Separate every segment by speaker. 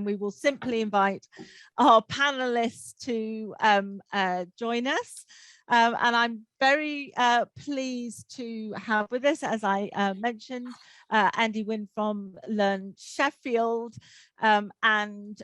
Speaker 1: we will simply invite our panelists to join us. And I'm very pleased to have with us, as I mentioned, Andy Wynne from Learn Sheffield, and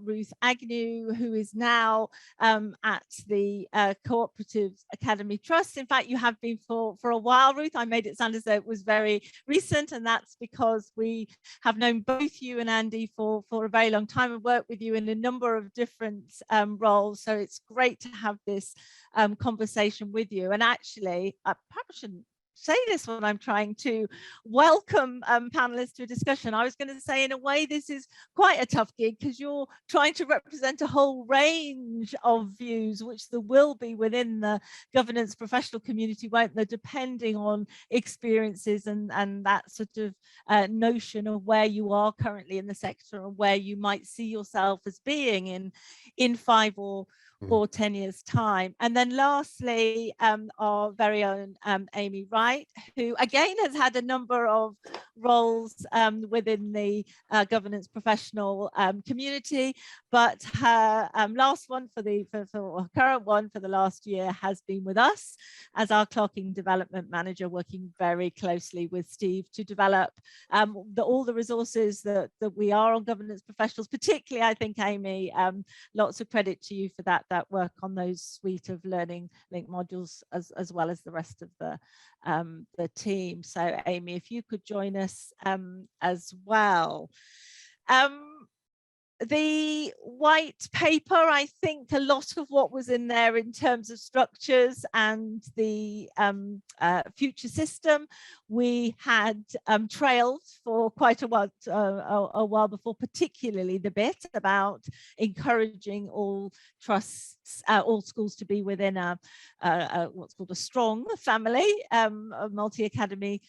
Speaker 1: Ruth Agnew, who is now at the Cooperative Academy Trust. In fact, you have been for a while, Ruth. I made it sound as though it was very recent, and that's because we have known both you and Andy for a very long time and worked with you in a number of different roles. So it's great to have this conversation with you. And actually, I probably shouldn't say this when I'm trying to welcome panelists to a discussion. I was going to say, in a way, this is quite a tough gig because you're trying to represent a whole range of views, which there will be within the governance professional community, won't there, depending on experiences and that sort of notion of where you are currently in the sector and where you might see yourself as being in 5 or 10 years' time. And then lastly, our very own Amy Wright, who again has had a number of roles within the governance professional community, but her last one for her current one for the last year has been with us as our clerking development manager, working very closely with Steve to develop all the resources that we are on governance professionals. Particularly, I think, Amy, lots of credit to you for that work on those suite of learning link modules, as well as the rest of the team. So Amy, if you could join us as well. The white paper, I think a lot of what was in there in terms of structures and the future system, we had trailed for quite a while before, particularly the bit about encouraging all trusts, all schools to be within what's called a strong family, a multi-academy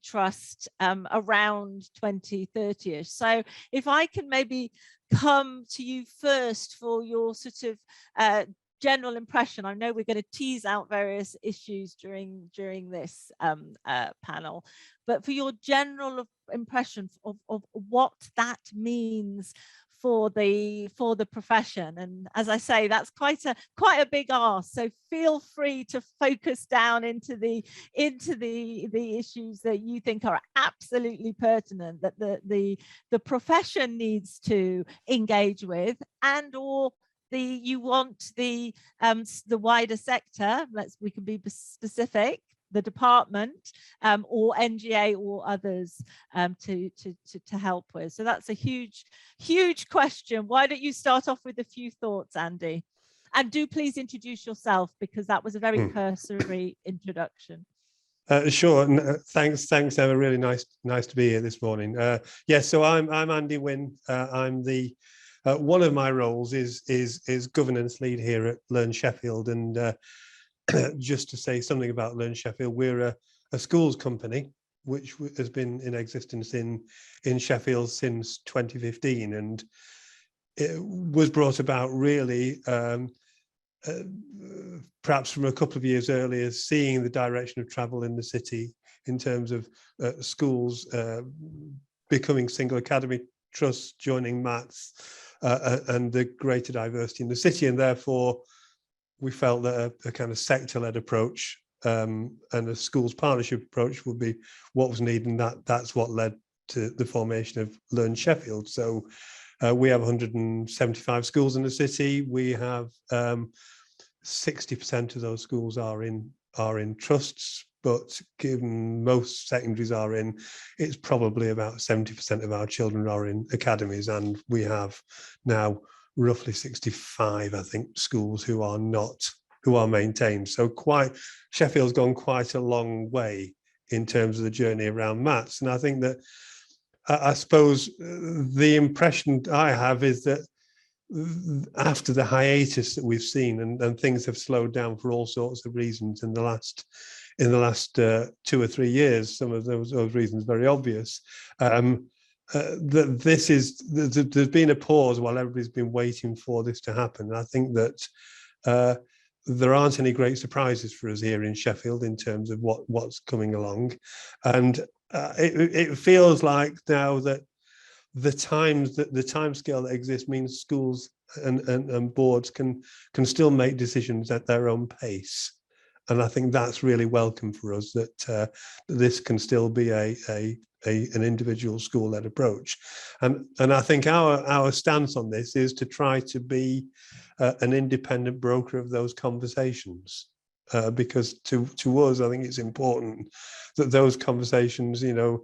Speaker 1: trust around 2030ish. So if I can maybe come to you first for your sort of general impression. I know we're going to tease out various issues during this panel, but for your general impression of what that means for the profession. And as I say, that's quite a big ask, so feel free to focus down into the issues that you think are absolutely pertinent, that the profession needs to engage with, and or you want the wider sector, we can be specific, the department or NGA or others to help with. So that's a huge question. Why don't you start off with a few thoughts, Andy? And do please introduce yourself, because that was a very cursory introduction.
Speaker 2: Sure. Thanks, Emma. Really nice to be here this morning. Yes, so I'm Andy Wynne. I'm the one of my roles is governance lead here at Learn Sheffield, and just to say something about Learn Sheffield, we're a schools company which has been in existence in Sheffield since 2015, and it was brought about really perhaps from a couple of years earlier, seeing the direction of travel in the city in terms of schools becoming single academy trusts, joining MATs, and the greater diversity in the city, and therefore we felt that a kind of sector-led approach and a schools partnership approach would be what was needed, and that's what led to the formation of Learn Sheffield. So we have 175 schools in the city. We have 60% of those schools are in trusts, but given most secondaries are in, it's probably about 70% of our children are in academies, and we have now roughly 65, I think, schools who are maintained. So Sheffield's gone quite a long way in terms of the journey around MATs. And I think that I suppose the impression I have is that after the hiatus that we've seen, and things have slowed down for all sorts of reasons in the last 2 or 3 years, some of those reasons very obvious, that there's been a pause while everybody's been waiting for this to happen. And I think that there aren't any great surprises for us here in Sheffield in terms of what's coming along, and it feels like now that the time scale that exists means schools and boards can still make decisions at their own pace. And I think that's really welcome for us, that this can still be an individual school-led approach. And I think our stance on this is to try to be an independent broker of those conversations. Because to us, I think it's important that those conversations, you know,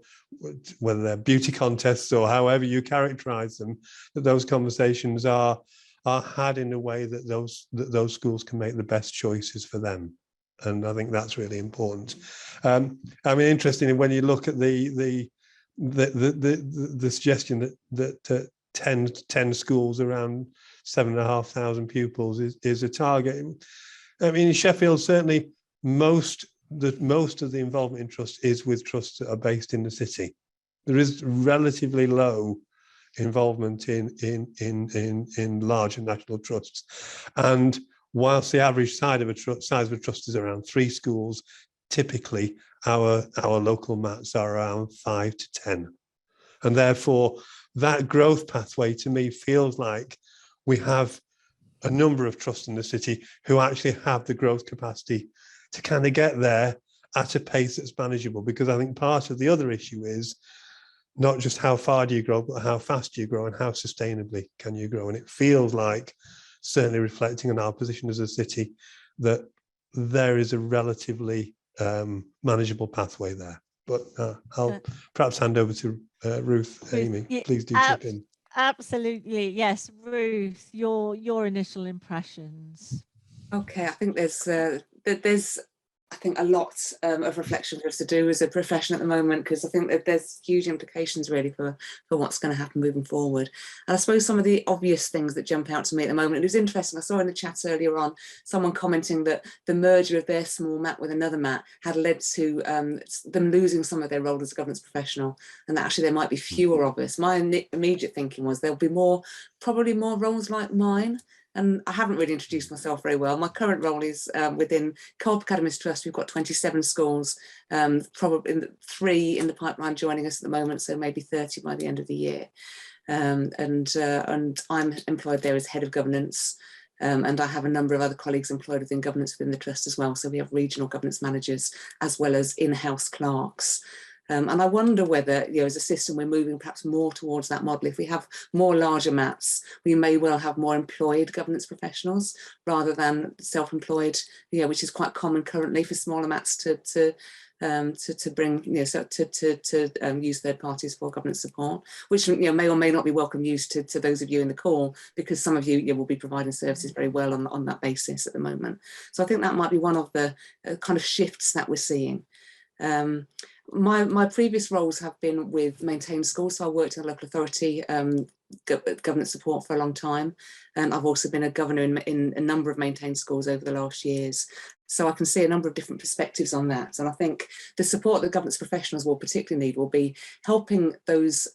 Speaker 2: whether they're beauty contests or however you characterize them, that those conversations are had in a way that those schools can make the best choices for them. And I think that's really important. I mean, interestingly, when you look at the suggestion that 10 schools around 7,500 pupils is a target. I mean, in Sheffield, certainly most of the involvement in trust is with trusts that are based in the city. There is relatively low involvement in larger national trusts, and whilst the average size of a trust is around 3 schools, typically our local mats are around 5 to 10, and therefore that growth pathway to me feels like we have a number of trusts in the city who actually have the growth capacity to kind of get there at a pace that's manageable. Because I think part of the other issue is not just how far do you grow, but how fast do you grow and how sustainably can you grow. And it feels like, certainly reflecting on our position as a city, that there is a relatively manageable pathway there. But I'll perhaps hand over to Ruth. Amy, please do chip in.
Speaker 1: Absolutely, yes. Ruth, your initial impressions.
Speaker 3: Okay, I think there's I think a lot of reflection for us to do as a profession at the moment, because I think that there's huge implications really for what's going to happen moving forward. And I suppose some of the obvious things that jump out to me at the moment, it was interesting, I saw in the chat earlier on someone commenting that the merger of their small mat with another mat had led to them losing some of their role as a governance professional, and that actually there might be fewer of us. My immediate thinking was there'll be probably more roles like mine. And I haven't really introduced myself very well. My current role is within Co-op Academies Trust. We've got 27 schools, probably 3 in the pipeline joining us at the moment, so maybe 30 by the end of the year. And I'm employed there as head of governance. And I have a number of other colleagues employed within governance within the trust as well. So we have regional governance managers as well as in-house clerks. And I wonder whether, you know, as a system, we're moving perhaps more towards that model. If we have more larger mats, we may well have more employed governance professionals rather than self-employed, you know, which is quite common currently for smaller mats to bring, you know, so to use third parties for governance support, which, you know, may or may not be welcome use to those of you in the call, because some of you, will be providing services very well on that basis at the moment. So I think that might be one of the kind of shifts that we're seeing. My previous roles have been with maintained schools, so I worked in a local authority governance support for a long time, and I've also been a governor in a number of maintained schools over the last years, so I can see a number of different perspectives on that. And I think the support that governance professionals will particularly need will be helping those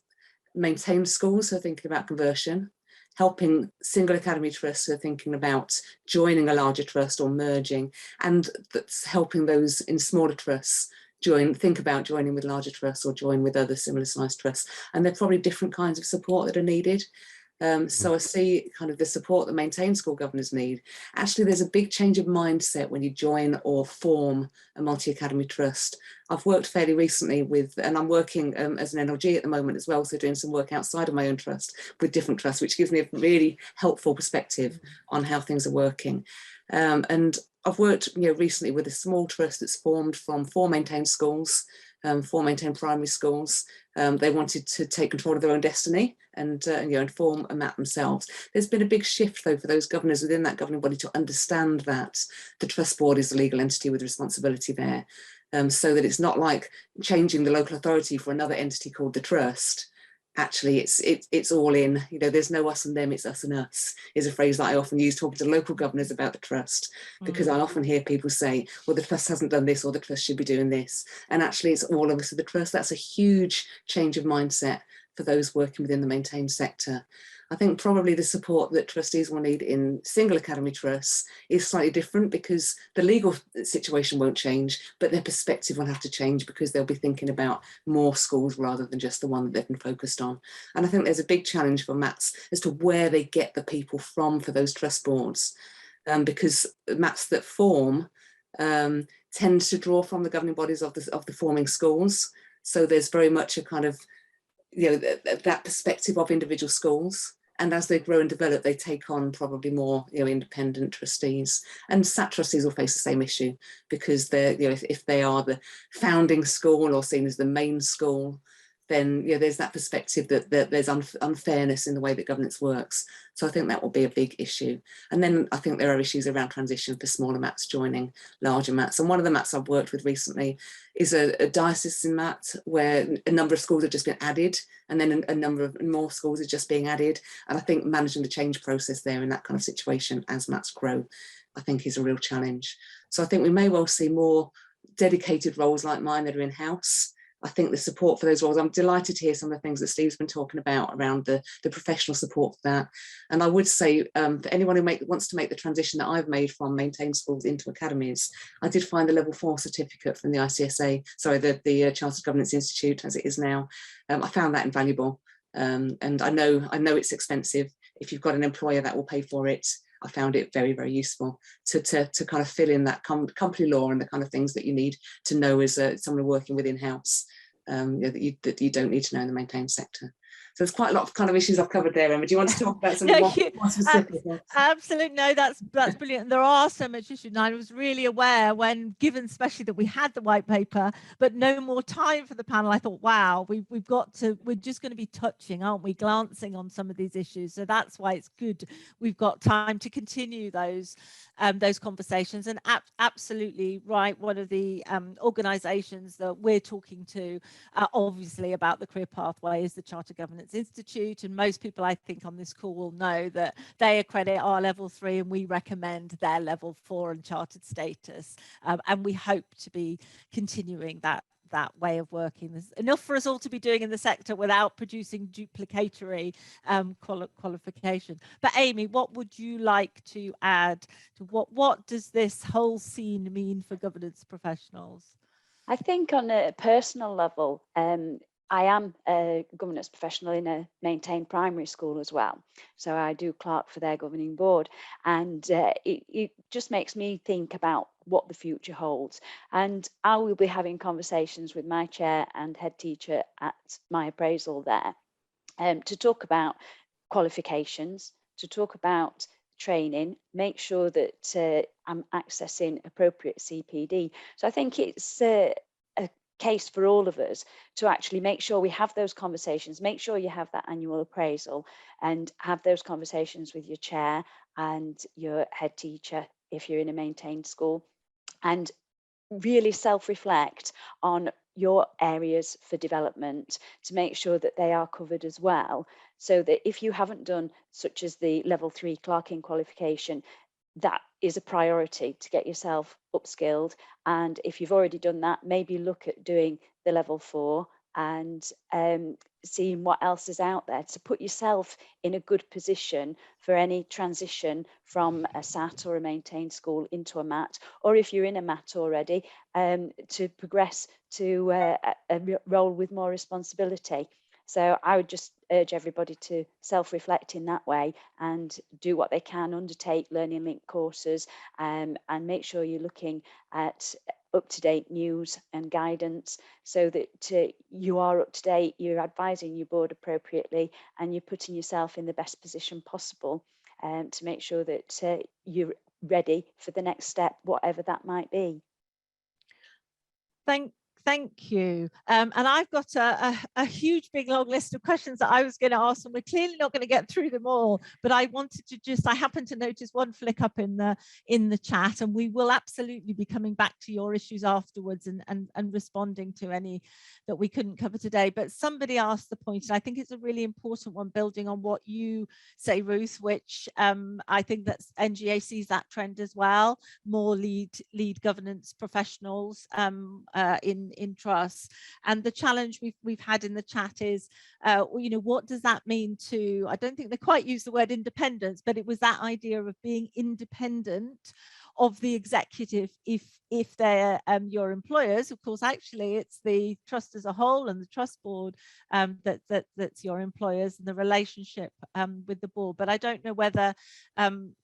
Speaker 3: maintained schools who are thinking about conversion, helping single academy trusts who are thinking about joining a larger trust or merging, and that's helping those in smaller trusts think about joining with larger trusts or join with other similar sized trusts. And there are probably different kinds of support that are needed. So I see kind of the support that maintained school governors need. Actually, there's a big change of mindset when you join or form a multi-academy trust. I've worked fairly recently with, and I'm working as an NLG at the moment as well, so doing some work outside of my own trust with different trusts, which gives me a really helpful perspective on how things are working. And I've worked, recently with a small trust that's formed from 4 maintained schools, 4 maintained primary schools. They wanted to take control of their own destiny and form a map themselves. There's been a big shift though for those governors within that governing body to understand that the trust board is a legal entity with responsibility there, so that it's not like changing the local authority for another entity called the trust. Actually, it's all in, there's no us and them, it's us and us, is a phrase that I often use talking to local governors about the trust, because I often hear people say, well, the trust hasn't done this or the trust should be doing this. And actually, it's all of us of the trust. That's a huge change of mindset for those working within the maintained sector. I think probably the support that trustees will need in single academy trusts is slightly different, because the legal situation won't change, but their perspective will have to change, because they'll be thinking about more schools rather than just the one that they've been focused on. And I think there's a big challenge for MATs as to where they get the people from for those trust boards, because MATs that form tend to draw from the governing bodies of the forming schools. So there's very much a kind of, that perspective of individual schools. And as they grow and develop, they take on probably more, independent trustees. And SAT trustees will face the same issue, because they're, if they are the founding school or seen as the main school, then there's that perspective that there's unfairness in the way that governance works. So I think that will be a big issue. And then I think there are issues around transition for smaller MATs joining larger MATs. And one of the MATs I've worked with recently is a diocesan MAT where a number of schools have just been added, and then a number of more schools are just being added. And I think managing the change process there in that kind of situation as MATs grow, I think is a real challenge. So I think we may well see more dedicated roles like mine that are in-house. I think the support for those roles, I'm delighted to hear some of the things that Steve's been talking about around the professional support for that. And I would say for anyone who wants to make the transition that I've made from maintained schools into academies, I did find the level 4 certificate from the ICSA, sorry, the Chartered Governance Institute as it is now. I found that invaluable. And I know it's expensive. If you've got an employer that will pay for it, I found it very, very useful to kind of fill in that company law and the kind of things that you need to know as someone working with in-house, that you don't need to know in the maintained sector. So there's quite a lot of kind of issues I've covered there. Emma, do you want to talk about some more specific?
Speaker 1: Absolutely, no, that's brilliant. There are so much issues, and I was really aware when, given especially that we had the white paper, but no more time for the panel. I thought, wow, we've got to. We're just going to be touching, aren't we, glancing on some of these issues. So that's why it's good we've got time to continue those conversations. And absolutely right. One of the organisations that we're talking to, obviously about the career pathway, is the Chartered Governance Institute, and most people I think on this call will know that they accredit our level 3 and we recommend their level 4 and chartered status, and we hope to be continuing that way of working. There's enough for us all to be doing in the sector without producing duplicatory qualification. But Amy, what would you like to add to what does this whole scene mean for governance professionals?
Speaker 4: I think on a personal level, I am a governance professional in a maintained primary school as well. So I do clerk for their governing board, and it just makes me think about what the future holds. And I will be having conversations with my chair and head teacher at my appraisal there to talk about qualifications, to talk about training, make sure that I'm accessing appropriate CPD. So I think it's a case for all of us to actually make sure we have those conversations, make sure you have that annual appraisal and have those conversations with your chair and your head teacher if you're in a maintained school, and really self-reflect on your areas for development to make sure that they are covered as well, so that if you haven't done such as the level 3 clerking qualification, that is a priority to get yourself upskilled. And if you've already done that, maybe look at doing the level 4 and seeing what else is out there to put yourself in a good position for any transition from a SAT or a maintained school into a MAT, or if you're in a MAT already, to progress to a role with more responsibility. So I would just urge everybody to self-reflect in that way and do what they can, undertake learning link courses, and make sure you're looking at up-to-date news and guidance so that you are up to date, you're advising your board appropriately, and you're putting yourself in the best position possible to make sure that you're ready for the next step, whatever that might be.
Speaker 1: Thank you. And I've got a huge, big, long list of questions that I was going to ask, and we're clearly not going to get through them all. But I wanted to I happened to notice one flick up in the chat, and we will absolutely be coming back to your issues afterwards and responding to any that we couldn't cover today. But somebody asked the point, and I think it's a really important one, building on what you say, Ruth, which I think that NGA sees that trend as well. More lead governance professionals in in trusts. And the challenge we've had in the chat is, you know, what does that mean to, I don't think they quite use the word independence, but it was that idea of being independent of the executive if they're your employers. Of course, actually it's the trust as a whole and the trust board that's your employers, and the relationship with the board. But I don't know whether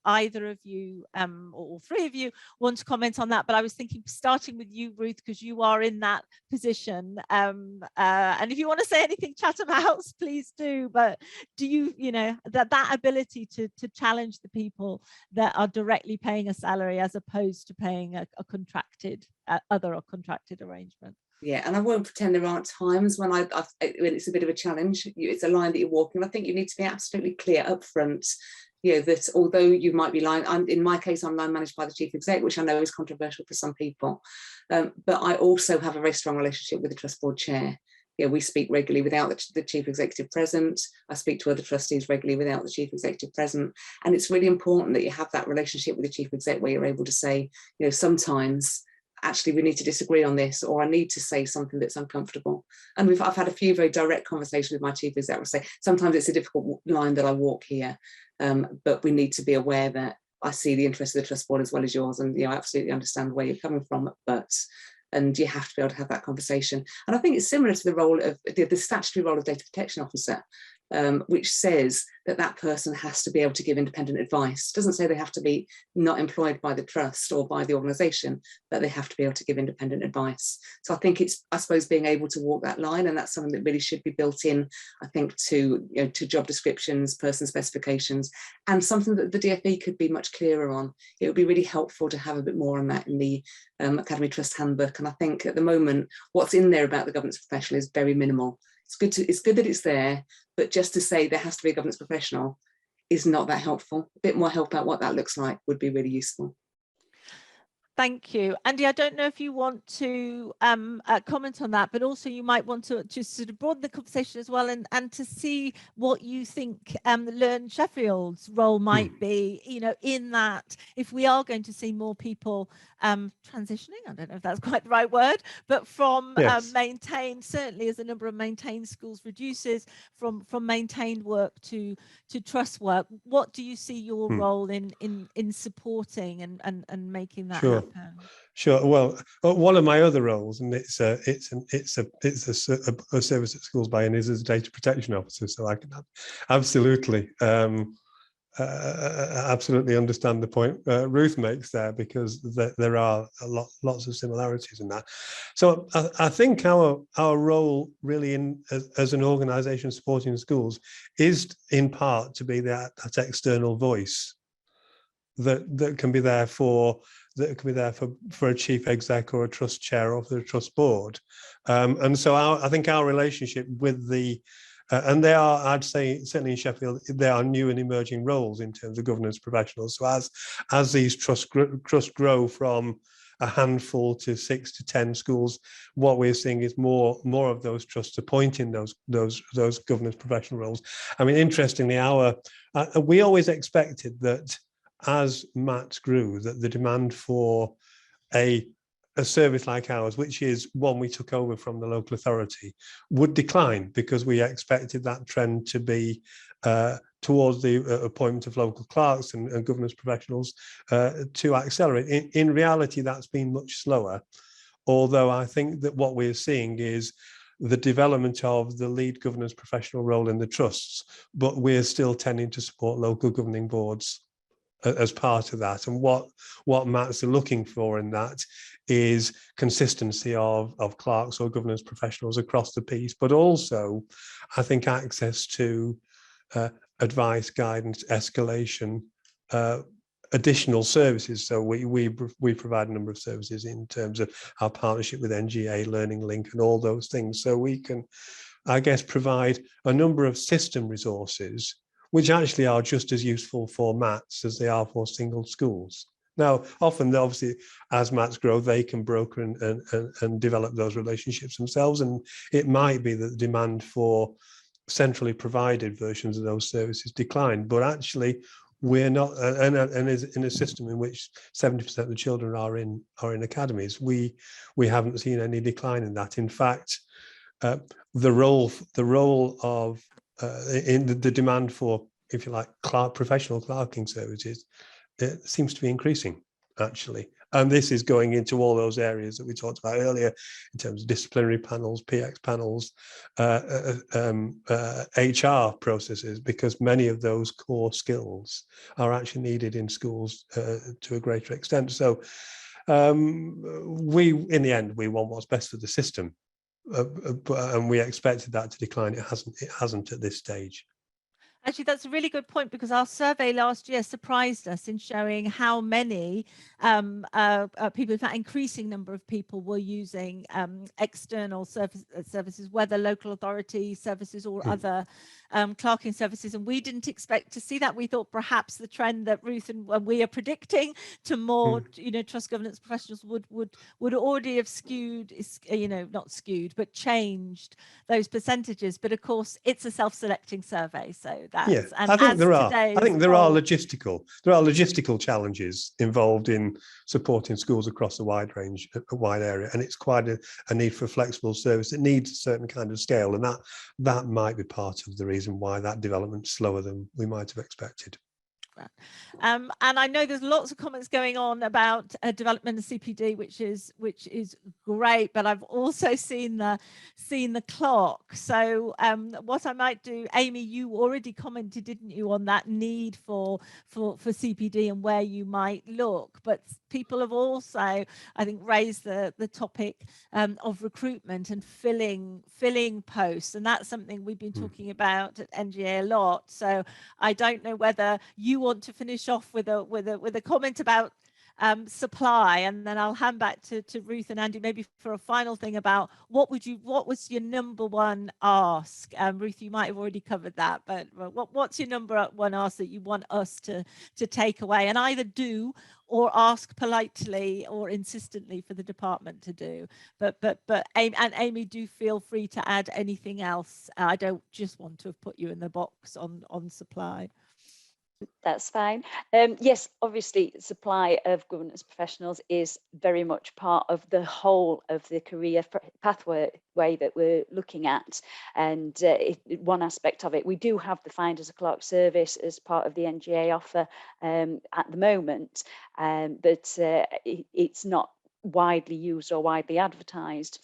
Speaker 1: either of you or all three of you want to comment on that, but I was thinking starting with you, Ruth, because you are in that position, and if you want to say anything Chatham House, please do. But do you know that ability to challenge the people that are directly paying a salary as opposed to paying a contracted contracted arrangement?
Speaker 3: Yeah, and I won't pretend there aren't times when when it's a bit of a challenge. It's a line that you're walking. I think you need to be absolutely clear up front, you know, that although you might be in my case, I'm line managed by the chief exec, which I know is controversial for some people. But I also have a very strong relationship with the trust board chair. Yeah, we speak regularly without the chief executive present. I speak to other trustees regularly without the chief executive present. And it's really important that you have that relationship with the chief exec where you're able to say, you know, sometimes actually we need to disagree on this, or I need to say something that's uncomfortable. And I've had a few very direct conversations with my chief exec where I say, sometimes it's a difficult line that I walk here, but we need to be aware that I see the interest of the trust board as well as yours, and you know, I absolutely understand where you're coming from, and you have to be able to have that conversation. And I think it's similar to the role of the statutory role of data protection officer, which says that person has to be able to give independent advice. It doesn't say they have to be not employed by the trust or by the organisation, but they have to be able to give independent advice. So I think it's, I suppose, being able to walk that line, and that's something that really should be built in, I think, to, you know, to job descriptions, person specifications, and something that the DfE could be much clearer on. It would be really helpful to have a bit more on that in the Academy Trust Handbook. And I think at the moment, what's in there about the governance professional is very minimal. It's good that it's there, but just to say there has to be a governance professional is not that helpful. A bit more help about what that looks like would be really useful.
Speaker 1: Thank you. Andy, I don't know if you want to comment on that, but also you might want to sort of broaden the conversation as well, and to see what you think Learn Sheffield's role might be, you know, in that if we are going to see more people transitioning, I don't know if that's quite the right word, but from maintained, certainly as the number of maintained schools reduces, from maintained work to trust work, what do you see your role in supporting and making that happen?
Speaker 2: Sure. Well, one of my other roles, and it's a service at schools buy-in, is as a data protection officer. So I can absolutely understand the point Ruth makes there, because there are lots of similarities in that. So I think our role really as an organisation supporting schools is in part to be that external voice that can be there for a chief exec or a trust chair or for the trust board. And so I think our relationship with the and they are, I'd say, certainly in Sheffield, they are new and emerging roles in terms of governance professionals. So as these trusts grow from a handful to 6 to 10 schools, what we're seeing is more of those trusts appointing those governance professional roles. I mean, interestingly, we always expected that as MATs grew, that the demand for a service like ours, which is one we took over from the local authority, would decline, because we expected that trend to be towards the appointment of local clerks and governance professionals to accelerate. In reality, that's been much slower, although I think that what we're seeing is the development of the lead governance professional role in the trusts, but we're still tending to support local governing boards as part of that. And what MATs are looking for in that is consistency of clerks or governance professionals across the piece, but also, I think, access to advice, guidance, escalation, additional services. So we provide a number of services in terms of our partnership with NGA, Learning Link, and all those things. So we can, I guess, provide a number of system resources which actually are just as useful for MATs as they are for single schools. Now, often, obviously, as MATs grow, they can broker and develop those relationships themselves, and it might be that the demand for centrally provided versions of those services decline. But actually, we're not, and is in a system in which 70% of the children are in academies, we haven't seen any decline in that. In fact, the role of in the demand for, if you like, professional clerking services, it seems to be increasing, actually. And this is going into all those areas that we talked about earlier in terms of disciplinary panels, PX panels, HR processes, because many of those core skills are actually needed in schools to a greater extent. So in the end, we want what's best for the system, and we expected that to decline. It hasn't at this stage.
Speaker 1: Actually, that's a really good point, because our survey last year surprised us in showing how many people, in fact, increasing number of people were using external services, whether local authority services or other clerking services. And we didn't expect to see that. We thought perhaps the trend that Ruth and we are predicting to more, trust governance professionals would already have skewed, not skewed, but changed those percentages. But of course, it's a self-selecting survey, so that's, and
Speaker 2: I think there are.
Speaker 1: I
Speaker 2: think there are logistical challenges involved in supporting schools across a wide area, and it's quite a need for a flexible service. It needs a certain kind of scale, and that might be part of the reason why that development's slower than we might have expected.
Speaker 1: And I know there's lots of comments going on about development of CPD, which is great, but I've also seen the clock. So what I might do, Amy, you already commented, didn't you, on that need for CPD and where you might look, but people have also, I think, raised the topic of recruitment and filling posts, and that's something we've been talking about at NGA a lot. So I don't know whether you want to finish off with a comment about supply, and then I'll hand back to Ruth and Andy maybe for a final thing about what was your number one ask. Ruth, you might have already covered that, but what's your number one ask that you want us to take away and either do or ask politely or insistently for the department to do? But Amy, do feel free to add anything else. I don't just want to have put you in the box on supply.
Speaker 4: That's fine. Yes, obviously, supply of governance professionals is very much part of the whole of the career pathway that we're looking at. And one aspect of it, we do have the Find as a Clerk service as part of the NGA offer at the moment, but it's not widely used or widely advertised.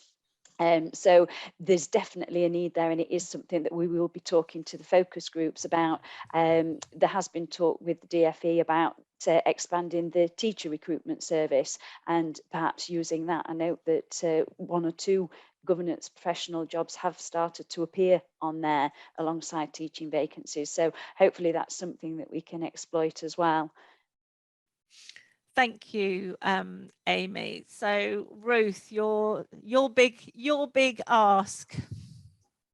Speaker 4: So there's definitely a need there, and it is something that we will be talking to the focus groups about. There has been talk with the DFE about expanding the teacher recruitment service and perhaps using that. I note that one or two governance professional jobs have started to appear on there alongside teaching vacancies. So hopefully that's something that we can exploit as well.
Speaker 1: Thank you, Amy. So Ruth, your big ask.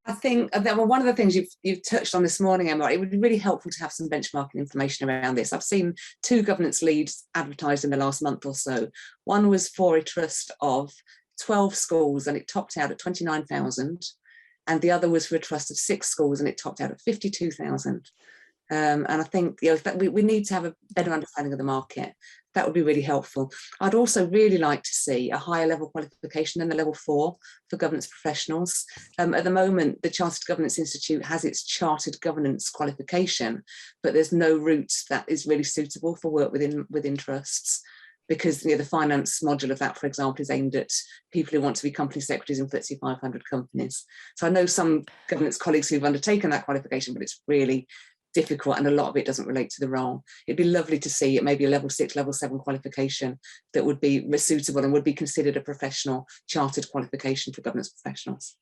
Speaker 3: I think one of the things you've touched on this morning, Emma, it would be really helpful to have some benchmarking information around this. I've seen 2 governance leads advertised in the last month or so. One was for a trust of 12 schools and it topped out at 29,000, and the other was for a trust of 6 schools and it topped out at 52,000. And I think that we need to have a better understanding of the market. That would be really helpful. I'd also really like to see a higher level qualification than the level 4 for governance professionals. At the moment, the Chartered Governance Institute has its Chartered Governance qualification, but there's no route that is really suitable for work within trusts, because the finance module of that, for example, is aimed at people who want to be company secretaries in FTSE 500 companies. So I know some governance colleagues who've undertaken that qualification, but it's really difficult and a lot of it doesn't relate to the role. It'd be lovely to see it maybe a level 6, level 7 qualification that would be suitable and would be considered a professional chartered qualification for governance professionals.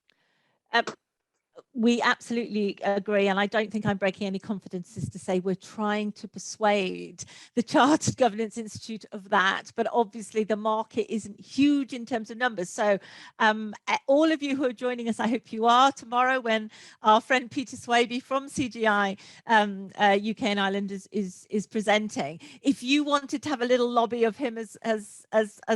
Speaker 1: We absolutely agree, and I don't think I'm breaking any confidences to say we're trying to persuade the Chartered Governance Institute of that, but obviously the market isn't huge in terms of numbers. So all of you who are joining us, I hope you are tomorrow when our friend Peter Swaby from CGI UK and Ireland is presenting. If you wanted to have a little lobby of him as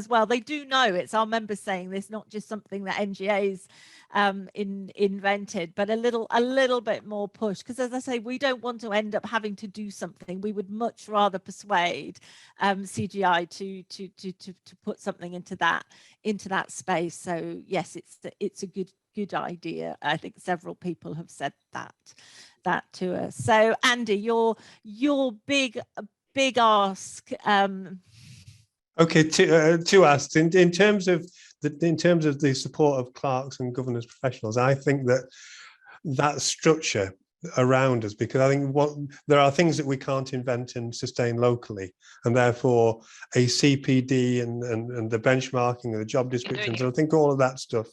Speaker 1: well, they do know it's our members saying this, not just something that NGA's invented, but a little bit more push, because as I say, we don't want to end up having to do something. We would much rather persuade CGI to put something into that space. So yes, it's a good idea. I think several people have said that to us. So Andy, your big ask.
Speaker 2: Okay, two asks in terms of the support of clerks and governance professionals. I think that structure around us, because I think there are things that we can't invent and sustain locally, and therefore a CPD and the benchmarking and the job descriptions, and I think all of that stuff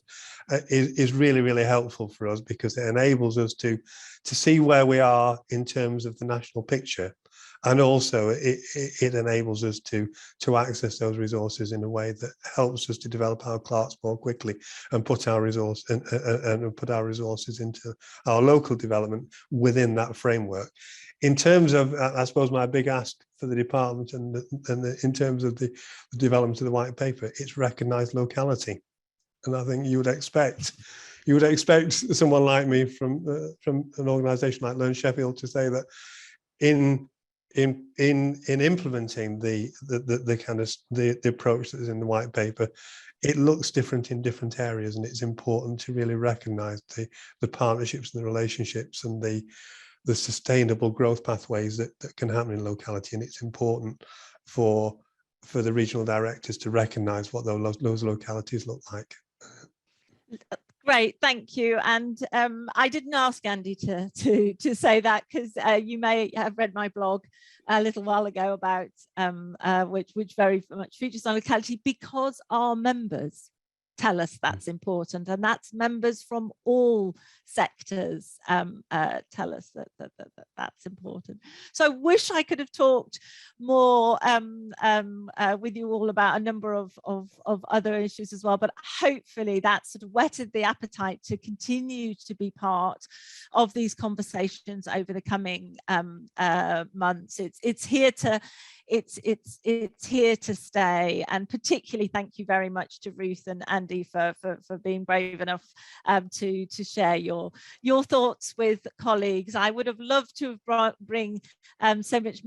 Speaker 2: is really helpful for us, because it enables us to see where we are in terms of the national picture. And also it enables us to access those resources in a way that helps us to develop our clerks more quickly and put our resources into our local development within that framework. In terms of, I suppose, my big ask for the department in terms of the development of the white paper, it's recognised locality. And I think you would expect someone like me from an organisation like Learn Sheffield to say that in implementing the kind of the approach that is in the white paper, it looks different in different areas, and it's important to really recognise the partnerships and the relationships and the sustainable growth pathways that can happen in locality. And it's important for the regional directors to recognise what those localities look like.
Speaker 1: Great, thank you. And I didn't ask Andy to say that, because you may have read my blog a little while ago about which very much features on locality, because our members tell us that's important, and that's members from all sectors tell us that that's important. So I wish I could have talked more with you all about a number of other issues as well, but hopefully that sort of whetted the appetite to continue to be part of these conversations over the coming months. It's here to stay, and particularly thank you very much to Ruth and Andy for being brave enough to share your thoughts with colleagues. I would have loved to have bring so much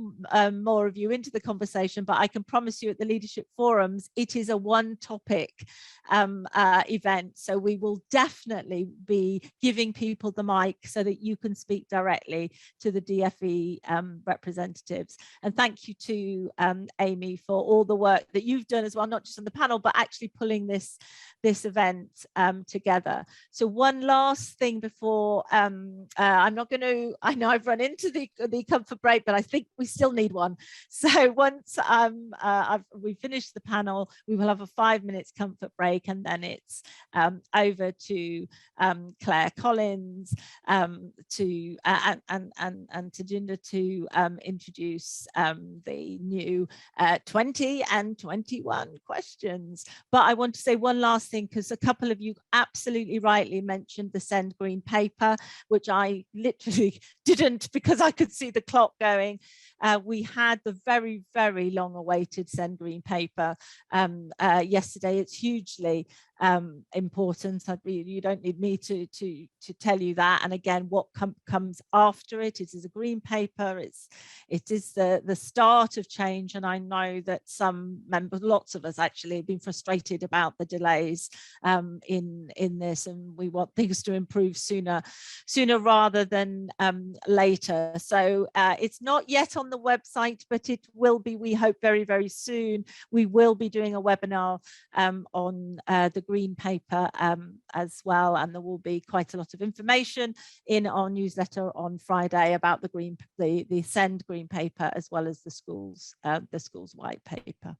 Speaker 1: more of you into the conversation, but I can promise you at the leadership forums, it is a one topic event. So we will definitely be giving people the mic so that you can speak directly to the DFE representatives. And thank you to Amy for all the work that you've done as well, not just on the panel, but actually pulling this event together. So one last thing before I'm not going to, I know I've run into the comfort break, but I think we still need one. So once we finish the panel, we will have a 5 minutes comfort break, and then it's over to Claire Collins and to Jinder to introduce the new 20 and 21 questions. But I want to say one last thing, because a couple of you absolutely rightly mentioned the Zen Green Paper, which I literally didn't, because I could see the clock going. We had the very, very long awaited Zen Green Paper yesterday. It's hugely important. You don't need me to tell you that. And again, what comes after it is a green paper. It is the start of change. And I know that some members, lots of us actually, have been frustrated about the delays in this, and we want things to improve sooner rather than later. So it's not yet on the website, but it will be, we hope, very, very soon. We will be doing a webinar on the green paper as well, and there will be quite a lot of information in our newsletter on Friday about the SEND green paper, as well as the schools white paper.